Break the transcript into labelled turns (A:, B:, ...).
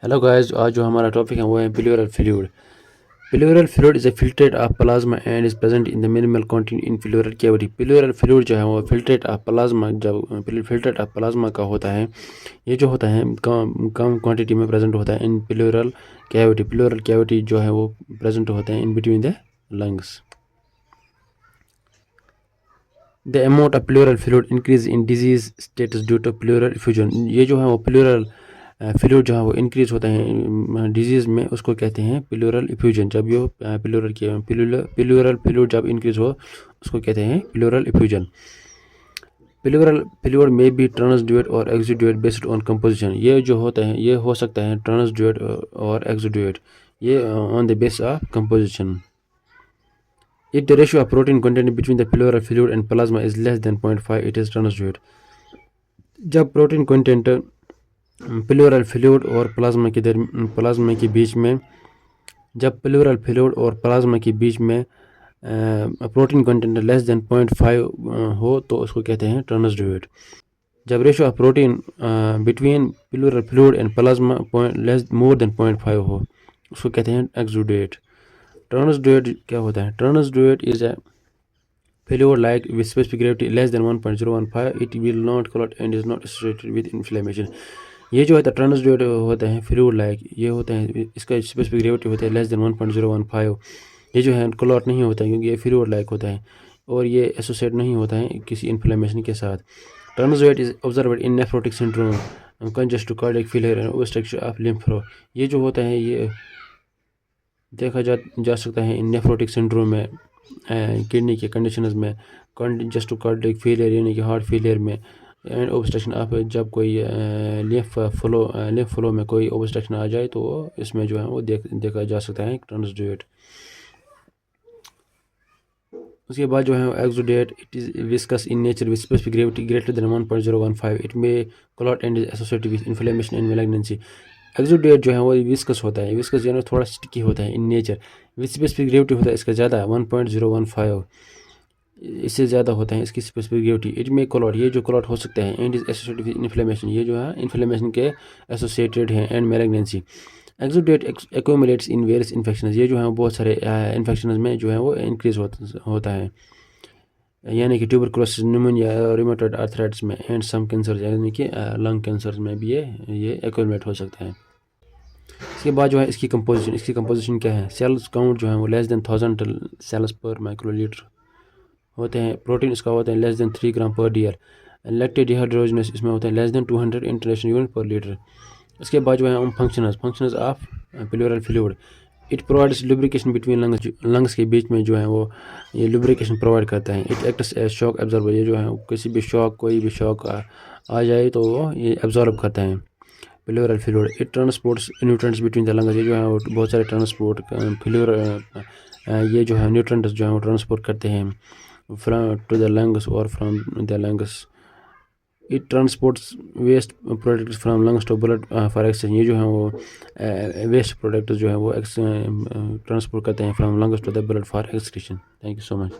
A: Hello guys, आज जो हमारा टॉपिक है वो है pleural fluid. Pleural fluid is a filtrate of plasma and is present in the minimal quantity in pleural cavity. Pleural fluid जो है वो फिल्ट्रेट ऑफ प्लाज्मा, जब फिल्ट्रेट ऑफ प्लाज्मा का होता है, ये जो होता है कम क्वांटिटी में प्रेजेंट होता है in pleural cavity. Pleural cavity जो है वो प्रेजेंट होते हैं in between the lungs. The amount of pleural fluid increase in disease status due to pleural effusion. ये जो है वो प्लूरल फ्लूइड जो है वो इंक्रीज होता है डिजीज़ में, उसको कहते हैं प्लूरल इफ्यूजन। जब ये प्लूरल फ्लूइड जब इंक्रीज हो उसको कहते हैं प्लूरल इफ्यूजन। प्लूरल फ्लूइड में बी ट्रांसड्यूट और एक्सुडेट बेस्ड ऑन कंपोजिशन। ये जो होता है ये हो सकता है ट्रांसड्यूट और एक्सुडेट, ये on the base of composition. If the ratio of protein content between the pleural fluid and plasma is less than 0.5, it is transdued. जब प्रोटीन कंटेंट प्लूरल फ्लूइड और प्लाज्मा के बीच में जब प्लूरल फ्लूइड और plasma के बीच में protein content less than 0.5 हो तो उसको कहते हैं ट्रांसड्यूट। जब ratio of protein between pleural fluid and plasma more than 0.5 हो उसको कहते हैं एक्सुडेट। ट्रांसड्यूट क्या होता है? Transudate is a fluid like with specific gravity less than 1.015, it will not clot and is not associated with inflammation. ये जो है ट्रांसड्यूट होता है फ्लूइड लाइक, ये होता है, इसका स्पेसिफिक ग्रेविटी होता है लेस देन 1.015। ये जो है क्लॉट नहीं होता है क्योंकि ये फ्लूइड लाइक होता है और ये एसोसिएट नहीं होता है किसी इन्फ्लेमेशन के साथ। Transudate is observed in nephrotic syndrome, congestive cardiac failure and obstruction of lymph flow. ये जो होता है ये देखा जा सकता है इन नेफ्रोटिक सिंड्रोम में, किडनी के कंडीशंस में, कंजेस्टिव कार्डियक फेलियर यानी कि हार्ट फेलियर में, एंड ओबस्ट्रक्शन ऑफ, जब कोई लिम्फ फ्लो में कोई ओबस्ट्रक्शन आ जाए तो इसमें जो है वो देखा जा सकता है ट्रांसड्यूट। उसके बाद जो है exudate, it is viscous in nature with specific gravity greater than 1.015, it may clot and is associated with inflammation and malignancy. Exudate जो है वो विस्कस होता है, विस्कस यानी थोड़ा स्टिकी होता है in nature, with specific gravity होता है इसका ज़्यादा 1.015, इससे ज़्यादा होता है इसकी स्पेसिफिक ग्रेविटी। इट में क्लॉट, ये जो क्लॉट हो सकता है, and is associated with inflammation, ये जो है इन्फ्लेमेशन के एसोसिएटेड है, and malignancy. Exudate accumulates in various infection, ये जो है बहुत सारे इन्फेक्शन में जो है वो इंक्रीज होता है, यानी कि ट्यूबरकुलोसिस, निमोनिया, रूमेटॉइड आर्थराइटिस में, एंड सम कैंसर यानी कि लंग कैंसर में भी ये एक्यूमुलेट हो सकता है। इसके बाद जो है इसकी कंपोजिशन क्या है? सेल्स काउंट जो है वो लेस देन 1000 सेल्स पर माइक्रोलीटर होते हैं। प्रोटीन इसका होता है लेस देन 3 ग्राम पर डीएल। लैक्टेट डिहाइड्रोजनेस इसमें होता है लेस देन 200 इंटरनेशनल यूनिट पर लीटर। इसके बाद जो है हम functions of pleural fluid, it provides lubrication between lungs के बीच में जो है वो ये लुब्रिकेशन प्रोवाइड करता है। It acts as shock absorber, ये जो है किसी भी शॉक, कोई भी शॉक आ जाए तो वो ये एब्जॉर्ब करता है pleural fluid. It transports nutrients between the lungs, ये जो है वो बहुत सारे ट्रांसपोर्ट ये जो है न्यूट्रिएंट्स जो है वो ट्रांसपोर्ट करते हैं फ्रॉम टू द लंग्स और from the lungs. It transports waste products from lungs to blood for exchange, ये जो है वो वेस्ट प्रोडक्ट्स जो है वो ट्रांसपोर्ट करते हैं from lungs to the blood for excretion. Thank you so much.